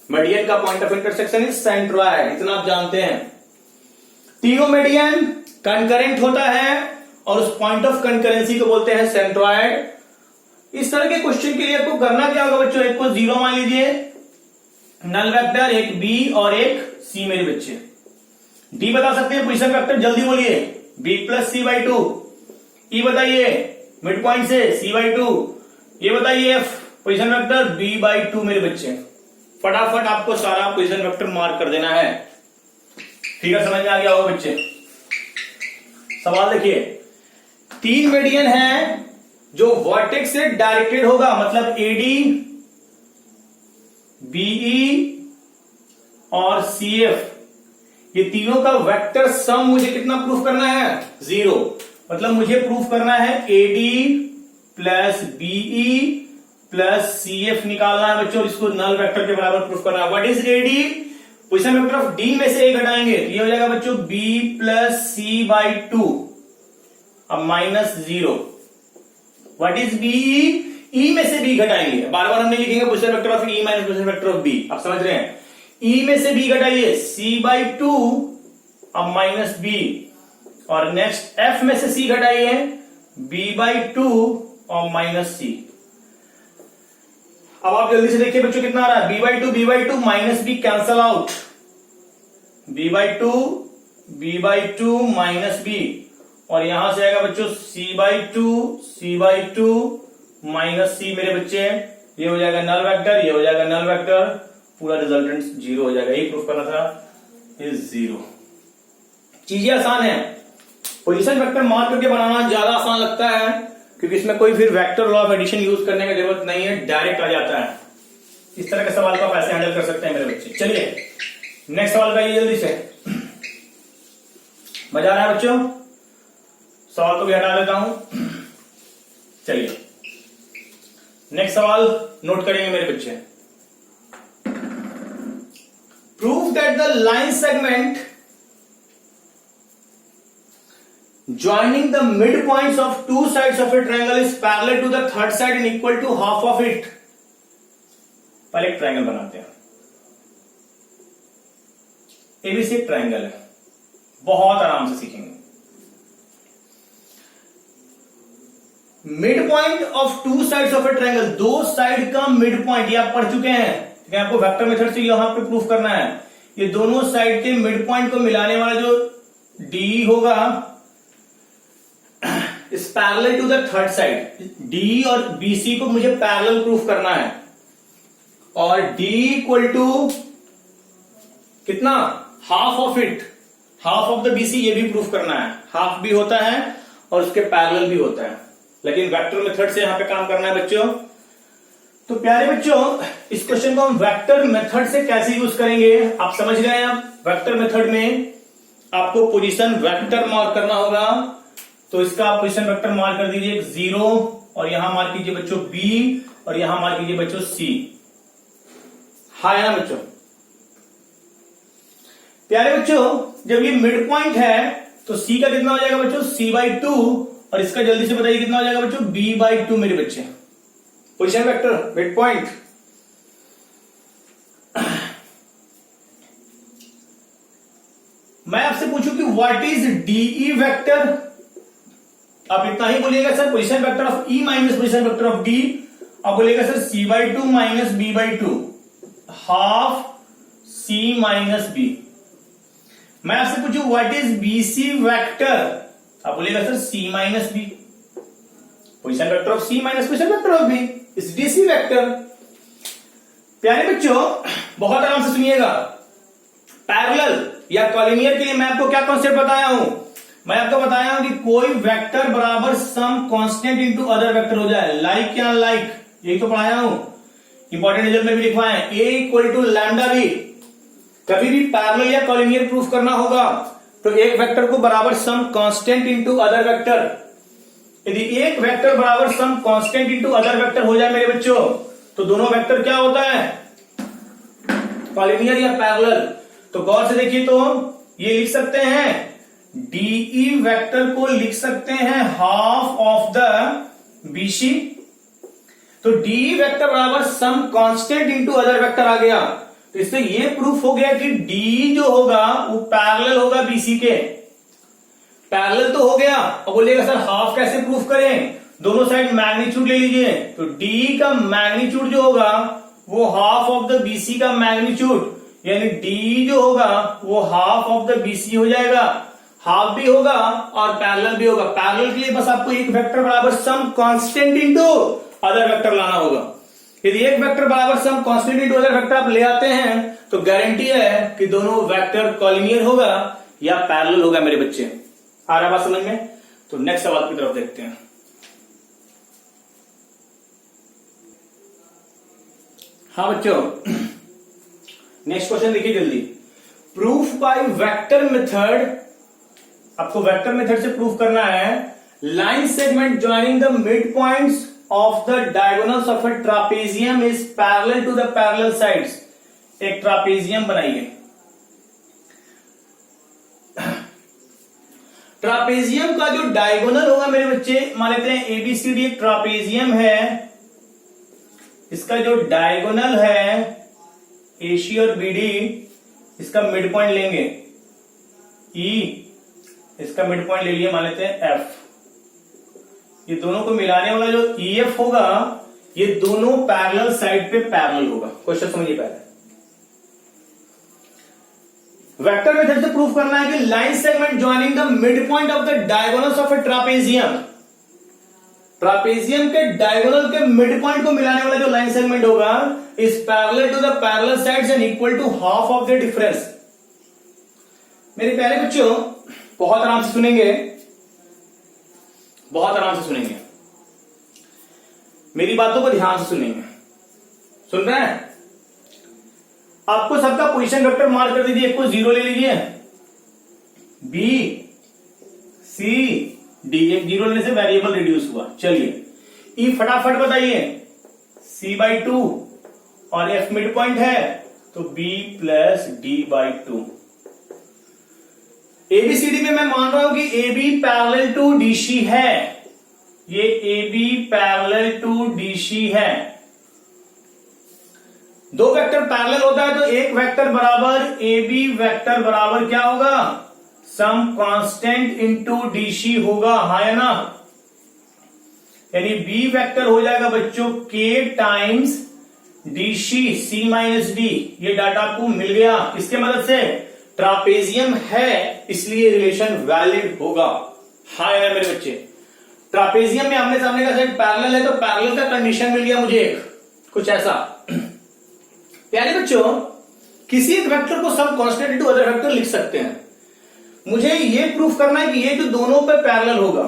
मीडियन का point of intersection is centroid, इतना आप जानते हैं। तीनों मीडियन कंकरेंट होता है और उस पॉइंट ऑफ कंकरेंसी को बोलते हैं सेंट्रॉयड। इस तरह के क्वेश्चन के लिए आपको करना क्या होगा बच्चों, एक को 0 मान लीजिए, नल वेक्टर एक B और एक C मेरे बच्चे। D बता सकते हैं पोजीशन वेक्टर, जल्दी बोलिए, B प्लस C/2। E बताइए मिड पॉइंट से C/2। ये बताइए F पोजीशन वेक्टर B/2 मेरे बच्चे। फटाफट आपको सारा पोजीशन वेक्टर मार्क कर देना है। ठीक है, समझ में आ गया होगा बच्चे। सवाल देखिए, 3 मीडियन है जो वर्टेक्स से डायरेक्टेड होगा, मतलब AD, BE और CF, ये तीनों का वेक्टर सम मुझे कितना प्रूफ करना है, 0। मतलब मुझे प्रूफ करना है AD plus BE plus CF निकालना है बच्चों। इसको नल वेक्टर के बराबर प्रूफ करना है। What is AD, position vector of D में से A घटाएंगे तो ये हो जाएगा बच्चों B प्लस C/2 अब minus 0। What is BE, E में से B घटाएंगे, बार बार हम नहीं लिखेंगे position vector of E minus position vector of B, आप समझ रहे हैं। E में से B घटाइए C/2 अब माइनस B, और नेक्स्ट F में से C घटाइए B/2 और माइनस C। अब आप जल्दी से देखिए बच्चों कितना आ रहा है, B/2 minus B cancel out, B/2 minus B, और यहां से आएगा बच्चों C/2 माइनस C मेरे बच्चे। ये हो जाएगा नल वेक्टर, ये हो जाएगा नल वेक्टर, पूरा रिजल्टेंट 0 हो जाएगा। यही प्रूफ करना था, इज 0। चीजें आसान है, पोजीशन वेक्टर मार्क करके बनाना ज्यादा आसान लगता है क्योंकि इसमें कोई फिर vector law of addition use करने की जरूरत नहीं है, डायरेक्ट आ जाता है। इस तरह के सवाल को आप ऐसे हैंडल कर सकते हैं मेरे बच्चे। चलिए नेक्स्ट सवाल का जल्दी से, मजा आ रहा है बच्चों? सवाल को भी हटा देता हूं। चलिए नेक्स्ट सवाल नोट करेंगे मेरे बच्चे। Prove that the line segment joining the midpoints of two sides of a triangle is parallel to the third side and equal to half of it। पहले एक ट्रायंगल बनाते हैं। एबीसी एक ट्रायंगल है, बहुत आराम से सीखेंगे। Mid point of two sides of a triangle, दो साइड का मिड पॉइंट, ये आप पढ़ चुके हैं, ठीक है। आपको वेक्टर मेथड से यहां पे प्रूफ करना है। ये दोनों साइड के मिड पॉइंट को मिलाने वाला जो डी होगा, is parallel to the third side. D और बीसी को मुझे पैरेलल प्रूफ करना है, और डी इक्वल टू कितना, half of it, half of the BC, ये भी प्रूफ करना है। हाफ भी होता है और उसके पैरेलल भी होता है, लेकिन वेक्टर मेथड से यहां पे काम करना है बच्चों। तो प्यारे बच्चों, इस क्वेश्चन को हम वेक्टर मेथड से कैसे यूज करेंगे आप समझ गए। आप वेक्टर मेथड में आपको पोजीशन वेक्टर मार्क करना होगा, तो इसका आप पोजीशन वेक्टर मार्क कर दीजिए 0, और यहां मार्क कीजिए बच्चों बी, और यहां मार्क कीजिए बच्चों सी। हाँ ना बच्चों। प्यारे बच्चों, जब ये मिड पॉइंट है तो सी का कितना हो जाएगा बच्चों, c/2, और इसका जल्दी से बताइए कितना हो जाएगा बच्चों, b/2 मेरे बच्चे। Position vector mid point. मैं आपसे पूछूं कि व्हाट इज डीई वेक्टर, आप इतना ही बोलिएगा sir position vector of E minus position vector of D. आप बोलिएगा sir c/2 minus b/2, half c minus b। मैं आपसे पूछूं व्हाट इज बीसी वेक्टर, आप बोलिएगा sir c minus b, position vector of c minus position vector of b is DC vector. प्यारे बच्चों, बहुत आराम से सुनिएगा। पैरेलल या कॉलिनियर के लिए मैं आपको क्या कॉन्सेप्ट बताया हूं, मैं आपको बताया हूं कि कोई वेक्टर बराबर some constant into other vector हो जाए, लाइक या लाइक, यही तो पढ़ाया हूं, इंपॉर्टेंट रिजल्ट में भी लिखवाए, a equal to lambda b। कभी भी पैरेलल या कॉलिनियर प्रूफ करना होगा तो एक वेक्टर को बराबर some constant into other vector. यदि एक वेक्टर बराबर some constant into other vector हो जाए मेरे बच्चों, तो दोनों वेक्टर क्या होता है, कॉलिनियर या पैरेलल। तो गौर से देखिए, तो ये लिख सकते हैं डीई वेक्टर को लिख सकते हैं हाफ ऑफ द बीसी। तो डीई वेक्टर बराबर some constant into other vector आ गया, तो इससे ये प्रूफ हो गया कि डी जो होगा वो पैरेलल होगा बीसी के। पैरेलल तो हो गया, अब बोलिएगा सर हाफ कैसे प्रूफ करें, दोनों साइड मैग्नीट्यूड ले लीजिए, तो डी का मैग्नीट्यूड जो होगा वो हाफ ऑफ द बीसी का मैग्नीट्यूड, यानी डी जो होगा वो हाफ ऑफ द बीसी हो जाएगा। हाफ भी होगा और पैरेलल भी होगा। पैरेलल के लिए बस आपको एक वेक्टर बराबर some constant into other vector लाना होगा। यदि एक वेक्टर बराबर some constant into other vector आप ले आते हैं तो गारंटी है कि दोनों वेक्टर कॉलिनियर होगा या पैरेलल होगा मेरे बच्चे। आ रहा बात समझ में? तो नेक्स्ट सवाल की तरफ देखते हैं। हाँ बच्चों, नेक्स्ट क्वेश्चन देखिए जल्दी। प्रूफ बाय वेक्टर मेथड, आपको वेक्टर मेथड से प्रूफ करना है line segment joining the mid points of the diagonals of a trapezium is parallel to the parallel sides. एक ट्रापेजियम बनाइए। ट्रापेजियम का जो डायगोनल होगा मेरे बच्चे, मान लेते हैं एबीसीडी एक ट्रापेजियम है, इसका जो डायगोनल है एसी और बीडी, इसका मिड पॉइंट लेंगे ई, इसका मिड पॉइंट ले लिया मान लेते हैं एफ। ये दोनों को मिलाने वाला जो ईएफ होगा ये दोनों पैरेलल साइड पे पैरेलल होगा। क्वेश्चन समझिए पहले। वेक्टर मेथड से प्रूफ करना है कि line segment joining the mid point of the diagonals of a trapezium, trapezium के डायगोनल के मिड पॉइंट को मिलाने वाला जो लाइन सेगमेंट होगा is parallel to the parallel sides and equal to half of the difference. मेरे प्यारे बच्चों, बहुत आराम से सुनेंगे, बहुत आराम से सुनेंगे, मेरी बातों को ध्यान से सुनेंगे। सुन रहे हैं? आपको सबका पोजीशन वेक्टर मार्क कर दीजिए। एक को 0 ले लीजिए, बी सी डी, एक 0 लेने से वेरिएबल रिड्यूस हुआ। चलिए ई फटाफट बताइए, c/2 और f मिड पॉइंट है तो b प्लस d/2। एबीसीडी में मैं मान रहा हूं कि AB पैरेलल टू डीसी है, ये AB पैरेलल टू डीसी है। दो वेक्टर पैरेलल होता है तो एक वेक्टर बराबर AB वेक्टर बराबर क्या होगा, सम कांस्टेंट इनटू डीसी होगा, हाँ या ना। यानी B वेक्टर हो जाएगा बच्चों K times DC C minus D. ये डाटा आपको मिल गया, इसके मदद से ट्रापेजियम है इसलिए रिलेशन वैलिड होगा, हाँ या ना मेरे बच्चे। ट्रापेजियम में आमने सामने का साइड पैरेलल है, तो पैरेलल का कंडीशन मिल गया मुझे एक, कुछ ऐसा। प्यारे बच्चों, किसी एक वेक्टर को सब कांस्टेंट इनटू अदर वेक्टर लिख सकते हैं। मुझे ये प्रूफ करना है कि ये जो दोनों पे पैरेलल होगा,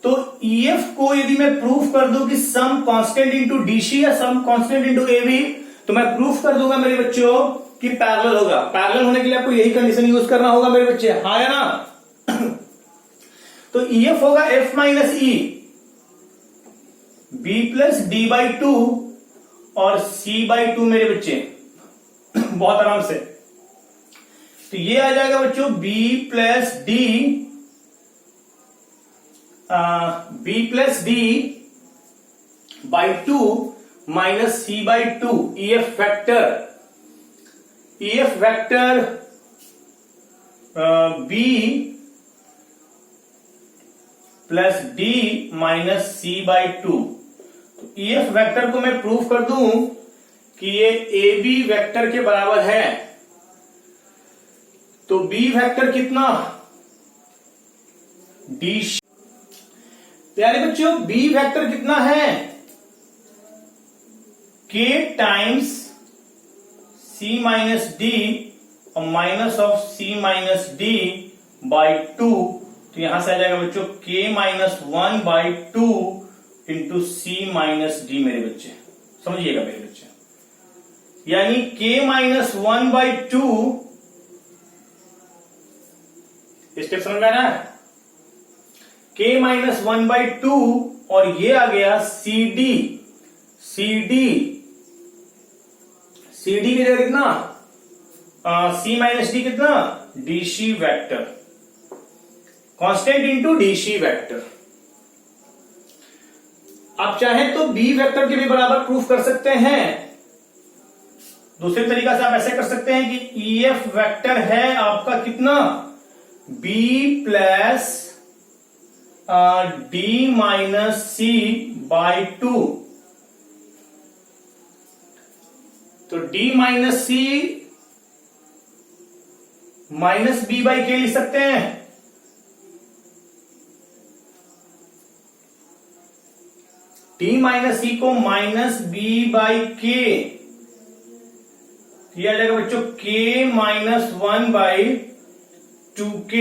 तो EF को यदि मैं प्रूफ कर दूं कि सम कांस्टेंट इनटू DC या सम कांस्टेंट इनटू AB, तो मैं प्रूफ कर दूंगा मेरे बच्चों कि पैरेलल होगा। पैरेलल होने के लिए आपको यही कंडीशन यूज करना होगा मेरे बच्चे, हाँ या ना। तो EF होगा F minus E B plus D/2 और C/2 मेरे बच्चे, बहुत आराम से। तो ये आ जाएगा बच्चों B plus D/2 minus C/2 EF vector B plus D minus C/2। तो EF वेक्टर को मैं प्रूफ कर दूं कि ये AB वेक्टर के बराबर है, तो B वेक्टर कितना, D। प्यारे बच्चों, B वेक्टर कितना है, K times C minus D और minus of C minus D by 2। तो यहां से आ जाएगा बच्चों K minus 1/2 into C minus D मेरे बच्चे, समझिएगा मेरे बच्चे। यानी K माइनस 1/2, स्टेप समझ में आ रहा है, K माइनस 1/2 और ये आ गया CD की जगह कितना, C माइनस D कितना, DC vector, constant into DC vector. आप चाहें तो B वेक्टर के भी बराबर प्रूफ कर सकते हैं। दूसरे तरीका से आप ऐसे कर सकते हैं कि EF वेक्टर है आपका कितना, B plus D minus C/2। तो D minus C minus B/K लिख सकते हैं। D माइनस C को माइनस B/K, यह आ जाएगा बच्चों K minus 1/2K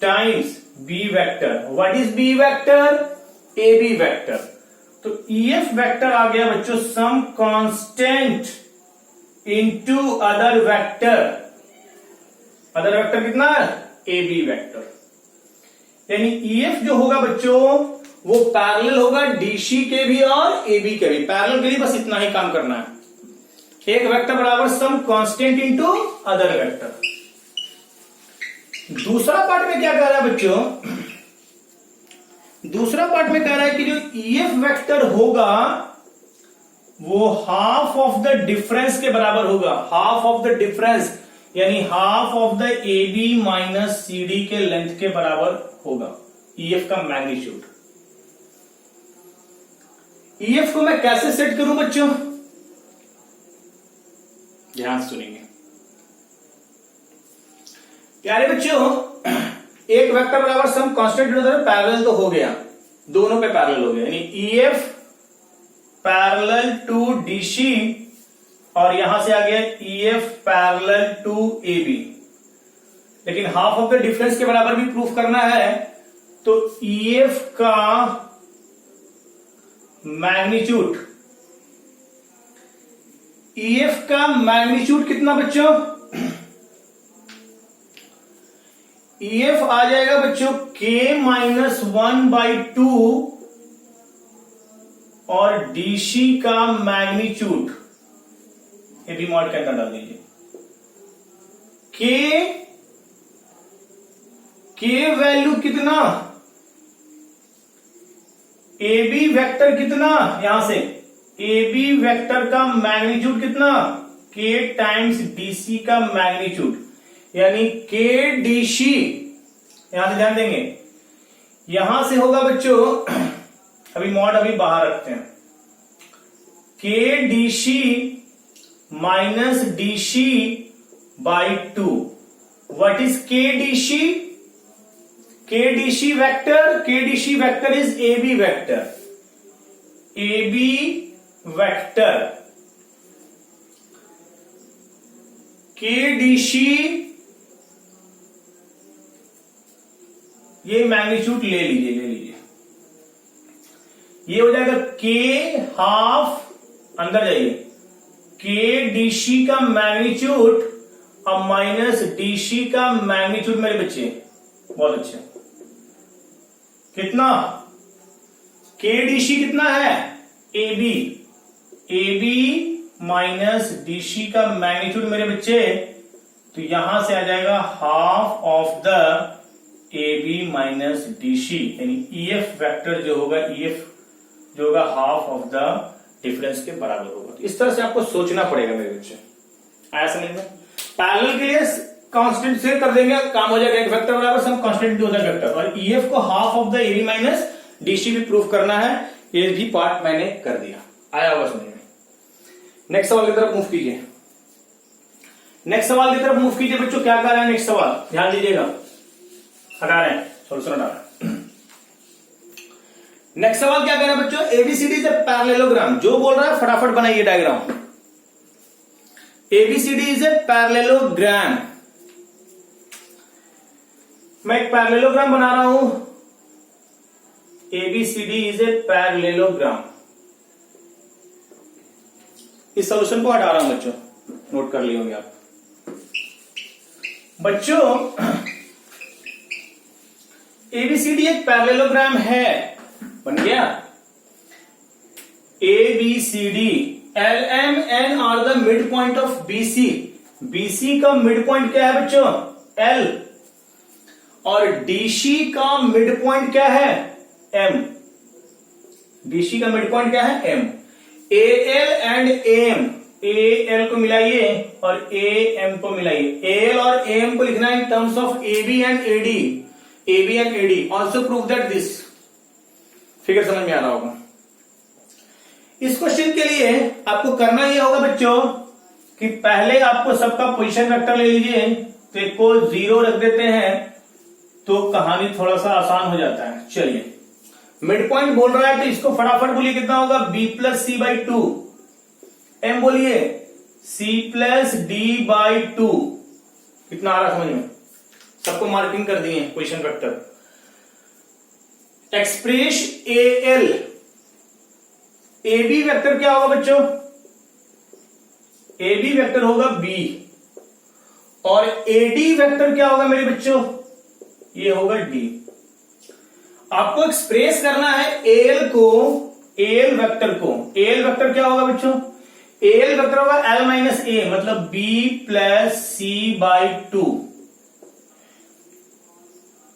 times B वेक्टर। What is B vector, AB vector. तो EF वेक्टर आ गया बच्चों some constant into other vector. Other vector कितना है, AB वेक्टर। यानी EF जो होगा बच्चों वो पैरेलल होगा DC के भी और AB के भी। पैरेलल के लिए बस इतना ही काम करना है, एक वेक्टर बराबर some constant into other vector. दूसरा पार्ट में क्या कह रहा है बच्चों, दूसरा पार्ट में कह रहा है कि जो EF वेक्टर होगा वो हाफ ऑफ द डिफरेंस के बराबर होगा। हाफ ऑफ द डिफरेंस यानी half of the AB minus CD के लेंथ के बराबर होगा EF का मैग्नीट्यूड। EF को मैं कैसे सेट करूं बच्चों, ध्यान सुनेंगे प्यारे बच्चों। एक वेक्टर बराबर सम कांस्टेंट पैरेलल तो हो गया, दोनों पे पैरेलल हो गया, यानी EF पैरेलल टू DC और यहां से आ गया EF पैरेलल टू AB। लेकिन हाफ ऑफ द डिफरेंस के बराबर भी प्रूफ करना है, तो EF का मैग्नीट्यूड, EF का मैग्नीट्यूड कितना बच्चों, EF आ जाएगा बच्चों K माइनस 1/2 और DC का मैग्नीट्यूड, ये भी मॉड के अंदर डाल दीजिए। K वैल्यू कितना, AB वेक्टर कितना, यहां से AB वेक्टर का मैग्नीट्यूड कितना, K टाइम्स DC का मैग्नीट्यूड, यानी K DC, यहां से ध्यान देंगे, यहां से होगा बच्चों, अभी मॉड अभी बाहर रखते हैं, K DC minus DC/2। What is K DC, KDC vector is AB vector. AB vector. KDC ये मैग्नीट्यूड ले लीजिए, ये हो जाएगा K हाफ, अंदर जाइए, KDC का मैग्नीट्यूड अब माइनस DC का मैग्नीट्यूड मेरे बच्चे, बहुत अच्छे। कितना KDC कितना है? AB माइनस DC का मैग्नीट्यूड मेरे बच्चे, तो यहां से आ जाएगा half of the AB minus DC, यानी EF वेक्टर जो होगा, EF जो होगा हाफ ऑफ द डिफरेंस के बराबर होगा। तो इस तरह से आपको सोचना पड़ेगा मेरे बच्चे, आया समझ में? पैरेलल के लिए कांस्टेंट से कर देंगे, काम हो जाएगा, एक वेक्टर बराबर some constant to other vector, और EF को half of the AB minus DC भी प्रूफ करना है, ये भी पार्ट मैंने कर दिया, आया होगा समझ में? नेक्स्ट सवाल की तरफ मूव कीजिए, नेक्स्ट सवाल की तरफ मूव कीजिए बच्चों। क्या कह रहा है नेक्स्ट सवाल, ध्यान दीजिएगा, हटा रहे हैं, सोल्यूशन हटा रहे हैं। नेक्स्ट सवाल क्या कह रहा है बच्चों? ABCD is a parallelogram. जो बोल रहा है फटाफट बनाइए diagram. ABCD is a parallelogram. मैं एक पैरेललोग्राम बना रहा हूं। ABCD is a parallelogram. इस सॉल्यूशन को हटा रहा हूं बच्चों, नोट कर लिए होंगे आप बच्चों। ABCD एक पैरेललोग्राम है, बन गया। ABCD LMN are the mid point of BC। BC का मिड पॉइंट क्या है बच्चों? L, और DC का मिड पॉइंट क्या है? M। DC का मिड पॉइंट क्या है? M। AL and AM, AL को मिलाइए और AM को मिलाइए। AL और AM को लिखना है इन terms of AB and AD। AB and AD also prove that this. Figure समझ में आ रहा होगा। इस क्वेश्चन के लिए आपको करना यह होगा बच्चों कि पहले आपको सबका पोजीशन वेक्टर ले लीजिए, तो एक को 0 रख देते हैं, तो कहानी थोड़ा सा आसान हो जाता है। चलिए, मिड पॉइंट बोल रहा है तो इसको फटाफट बोलिए, कितना होगा? B plus C by 2। M बोलिए C प्लस D बाई 2। कितना आ रहा समझ में? सबको मार्किंग कर दिए position vector. Express AL, AB vector क्या होगा बच्चों? AB वेक्टर होगा B, और AD वेक्टर क्या होगा मेरे बच्चों? ये होगा D। आपको एक्सप्रेस करना है AL को, AL वेक्टर को। AL वेक्टर क्या होगा बच्चों? AL वेक्टर होगा L माइनस A, मतलब B plus C by 2।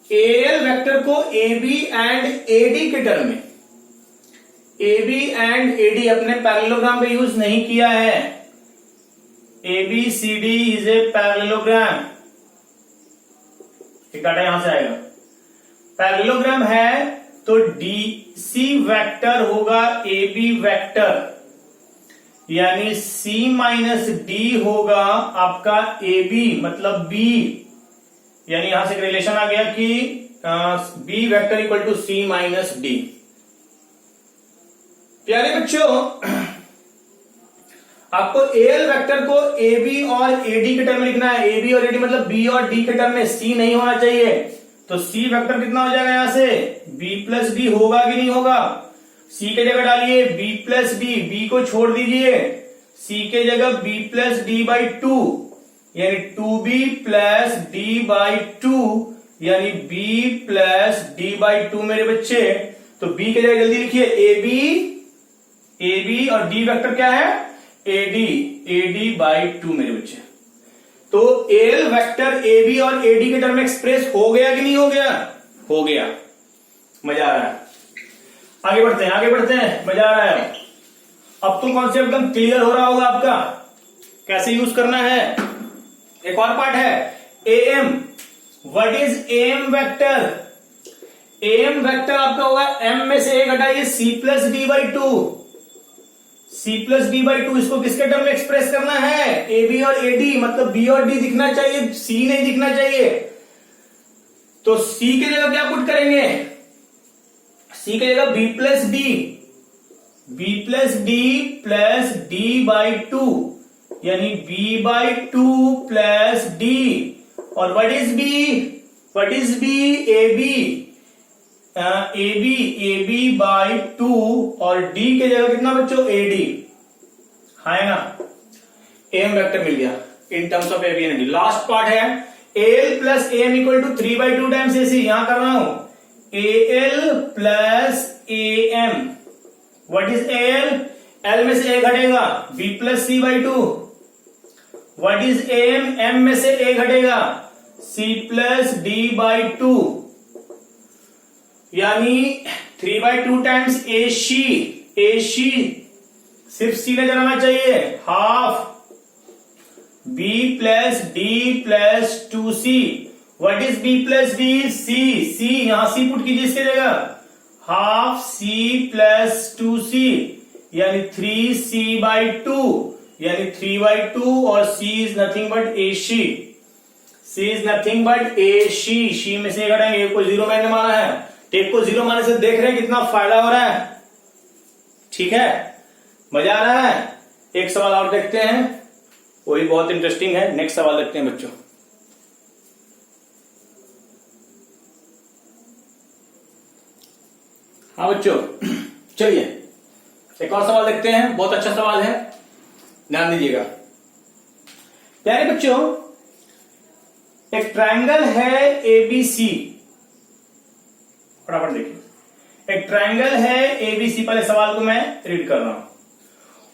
AL vector को AB एंड AD के टर्म में, AB एंड AD अपने पैरेललोग्राम पे यूज नहीं किया है। ABCD is a parallelogram. एक डाटा यहां से आएगा, पैरेललोग्राम है तो DC वेक्टर होगा AB वेक्टर, यानी C माइनस D होगा आपका AB, मतलब B, यानी यहां से रिलेशन आ गया कि B vector equal to C minus D। प्यारे बच्चों, आपको AL वेक्टर को AB और AD के टर्म में लिखना है। AB और AD मतलब B और D के टर्म में, C नहीं होना चाहिए। तो C वेक्टर कितना हो जाएगा यहां से? B प्लस D होगा कि नहीं होगा? C के जगह डालिए B प्लस D, B को छोड़ दीजिए, C के जगह B प्लस D बाई 2, यानी 2B प्लस D बाई 2, यानी B प्लस D बाई 2 मेरे बच्चे। तो B के जगह जल्दी लिखिए AB और D वेक्टर क्या है? AD बाई 2 मेरे बच्चे। तो AL वेक्टर AB और AD के टर्म में एक्सप्रेस हो गया कि नहीं हो गया? हो गया। मजा आ रहा है? आगे बढ़ते हैं, मजा आ रहा है? अब तो कॉन्सेप्ट एकदम क्लियर हो रहा होगा आपका, कैसे यूज करना है। एक और पार्ट है AM। What is AM vector? AM vector आपका होगा M में से 1 घटाइए C plus D by 2। C plus D by 2, इसको किसके टर्म में एक्सप्रेस करना है? AB और AD, मतलब B और D दिखना चाहिए, C नहीं दिखना चाहिए। तो सी की जगह क्या पुट करेंगे, सी की जगह B plus D plus D by two, यानी B by two plus D. और what is B, A B by two, और डी के जगह कितना बच्चों, ए डी, है ना, एम वेक्टर मिल गया in terms of A B and D. Last part है L plus M equal to 3/2 times A C, यहां कर रहा हूं L plus A M. What is L, L में से ए घटेगा, B plus C by two. What is M, M में से ए घटेगा, C plus D by two, यानी 3/2 टाइम्स ए शी, सिर्फ सी नजर आना चाहिए, half B plus D plus 2c। What is B plus D, C, यहां सी पुट कीजिए इसके जगह, हाफ सी प्लस 2c, यानी 3c बाई 2, यानी 3/2, और c is nothing but A she, she में से घटाएंगे, एक को जीरो मैंने माना है, एक को जीरो माने से देख रहे हैं कितना फायदा हो रहा है, ठीक है, मजा आ रहा है। एक सवाल और देखते हैं, वो भी बहुत इंटरेस्टिंग है। नेक्स्ट सवाल देखते हैं बच्चों। हाँ बच्चों, चलिए एक और सवाल देखते हैं, बहुत अच्छा सवाल है, ध्यान दीजिएगा। प्यारे बच्चों, एक ट्रायंगल है एबीसी, फटाफट देखिए, एक ट्रायंगल है एबीसी, पहले सवाल को मैं रीड कर रहा हूं।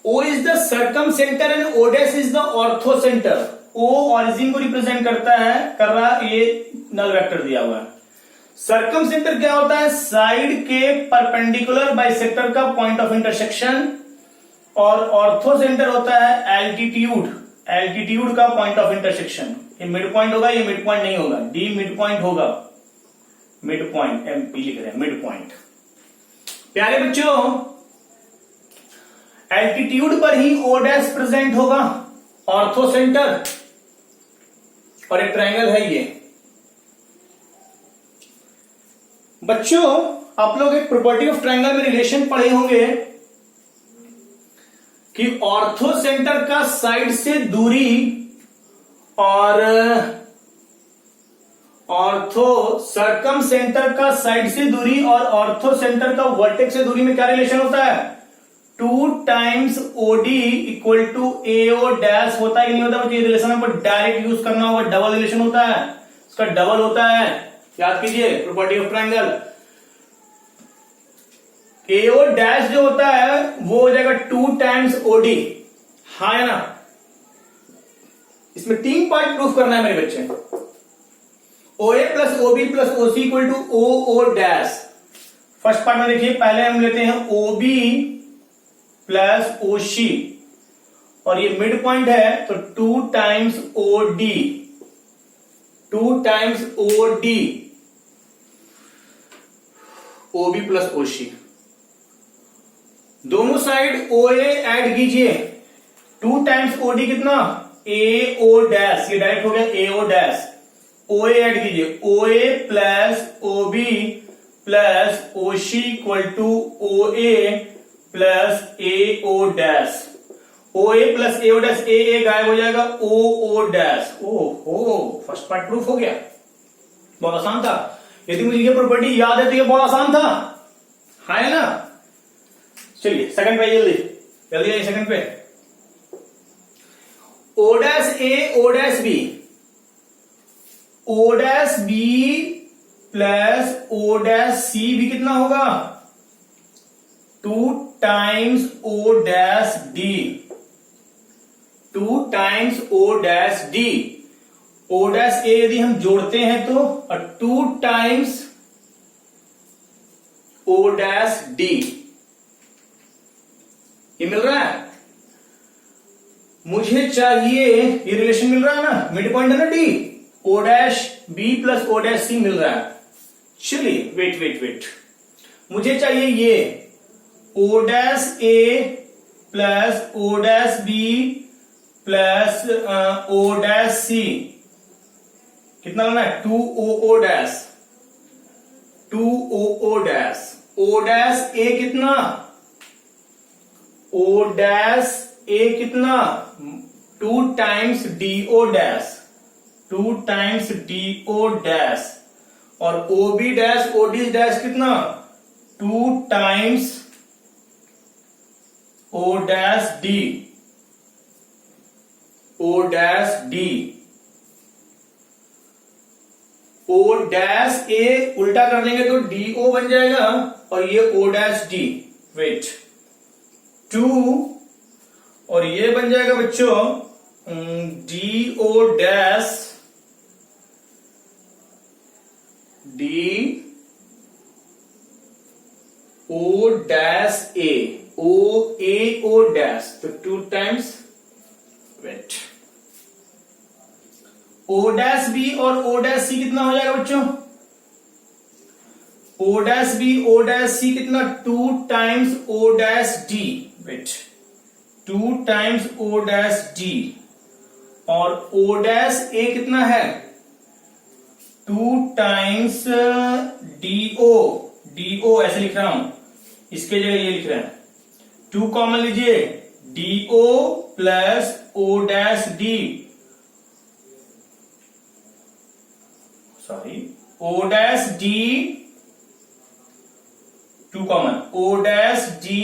O is the circumcenter and O dash is the orthocenter। O origin को रिप्रेजेंट करता है, कर रहा, ये नल वेक्टर दिया हुआ है। सर्कमसेंटर क्या होता है, साइड के परपेंडिकुलर बाइसेक्टर का पॉइंट ऑफ इंटरसेक्शन, और ऑर्थोसेंटर होता है एल्टीट्यूड का पॉइंट ऑफ इंटरसेक्शन। ये मिड पॉइंट होगा, ये मिड पॉइंट नहीं होगा, डी मिड पॉइंट होगा, मिड पॉइंट, एमपी लिख रहे हैं, मिड पॉइंट। प्यारे बच्चों, एल्टीट्यूड पर ही ओ डैश प्रेजेंट होगा, ऑर्थोसेंटर, और एक ट्रायंगल है ये। बच्चों, आप लोग एक प्रॉपर्टी ऑफ ट्रायंगल में रिलेशन पढ़े होंगे कि ऑर्थोसेंटर का साइड से दूरी और सर्कमसेंटर का साइड से दूरी और ऑर्थोसेंटर का वर्टेक्स से दूरी में क्या रिलेशन होता है, 2 times OD equal to AO dash होता है कि नहीं होता मुझे रिलेशन आपको डायरेक्ट यूज करना होगा, डबल रिलेशन होता है, इसका डबल होता है, याद कीजिए property of triangle. AO dash जो होता है वो हो जाएगा 2 टाइम्स OD, हाँ है ना। इसमें 3 पार्ट प्रूफ करना है मेरे बच्चे, OA plus OB plus OC equal to OO dash. First part में देखिए, पहले हम लेते हैं OB प्लस OC, और ये मिड पॉइंट है तो 2 times OD, 2 times OD, OB plus OC। दोनों साइड OA ऐड कीजिए, 2 टाइम्स OD कितना, AO डैश, ये डायरेक्ट हो गया AO डैश, OA ऐड कीजिए, OA plus OB plus OC equal to OA plus AO dash, OA plus AO dash, AA गायब हो जाएगा, OO डैश। ओहो, फर्स्ट पार्ट प्रूफ हो गया, बहुत आसान था। यदि मुझे ये प्रॉपर्टी याद है तो ये बहुत आसान था, है ना। चलिए सेकंड पे, जल्दी आइए सेकंड पे। O dash A O dash B, O dash B plus O dash C भी कितना होगा, 2 times O dash D, 2 times O dash D। O dash A यदि हम जोड़ते हैं तो 2 टाइम्स O डैश D, ये मिल रहा है मुझे चाहिए, ये रिलेशन मिल रहा है ना, मिड पॉइंट है ना D, O dash B plus O dash C मिल रहा है। चलिए वेट, मुझे चाहिए ये O dash A plus O dash B plus O dash C, कितना लेना है, 2OO dash, 2OO dash, O dash A कितना, O डैश ए कितना 2 times DO dash, 2 times DO dash, और OB डैश OD डैश कितना 2 times O dash D, O dash D, O dash A उल्टा कर देंगे तो DO बन जाएगा और ये O डैश D, वेट 2 और ये बन जाएगा बच्चों DO dash DO dash A, O dash, तो 2 times wait O dash B और O डैश सी कितना हो जाएगा बच्चों, O dash B O dash C कितना 2 times O dash D, wait 2 times O dash D, और O डैश ए कितना है 2 टाइम्स DO, DO ऐसे लिख रहा हूं, इसके जगह ये लिख रहे हैं 2 कॉमन लीजिए, DO plus O dash D, sorry O dash D 2 common, O dash D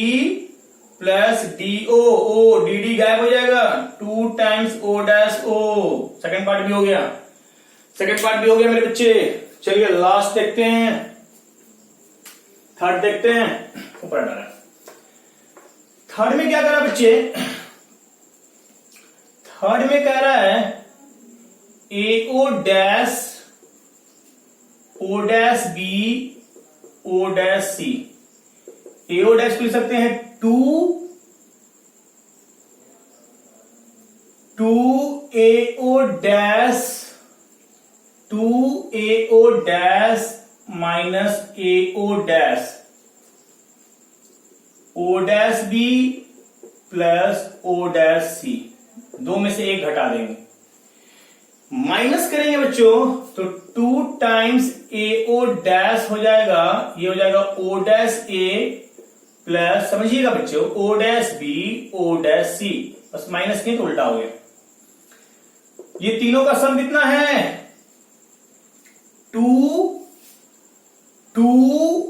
plus DO, O DD गायब हो जाएगा 2 times O dash O, second part भी हो गया, सेकंड पार्ट भी हो गया मेरे बच्चे। चलिए लास्ट देखते हैं, थर्ड देखते हैं, ऊपर डाला। थर्ड में क्या कह रहा है बच्चे, थर्ड में कह रहा है AO dash O dash B O dash C, AO dash लिख सकते हैं 2 AO dash, 2 AO dash minus AO dash, O dash B plus O dash C, दो में से एक घटा देंगे, माइनस करेंगे बच्चों तो 2 टाइम्स AO डैश हो जाएगा, ये हो जाएगा O डैश A प्लस, समझिएगा बच्चों O dash B O dash C, बस माइनस किए तो उल्टा हो गया। ये तीनों का सम कितना है 2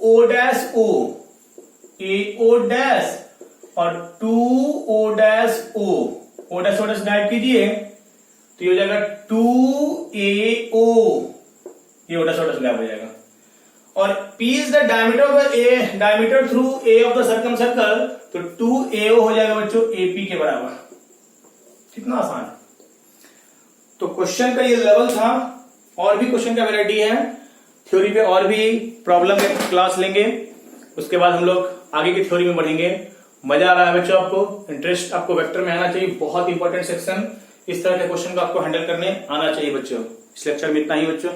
O dash O, AO dash और 2 O डैश O डैश गायब कीजिए तो ये हो जाएगा 2AO, ये O डैश गायब हो जाएगा, और P is the diameter of the diameter through A of the circum circle, तो 2AO हो जाएगा बच्चों AP के बराबर। कितना आसान है। तो क्वेश्चन का ये लेवल था, और भी क्वेश्चन का वैरायटी है, थ्योरी पे और भी प्रॉब्लम के क्लास लेंगे, उसके बाद हम लोग आगे की थ्योरी में बढ़ेंगे। मजा आ रहा है बच्चों, आपको इंटरेस्ट आपको वेक्टर में आना चाहिए, बहुत इंपॉर्टेंट सेक्शन, इस तरह के क्वेश्चन को आपको हैंडल करने आना चाहिए बच्चों। इस लेक्चर में इतना ही बच्चों।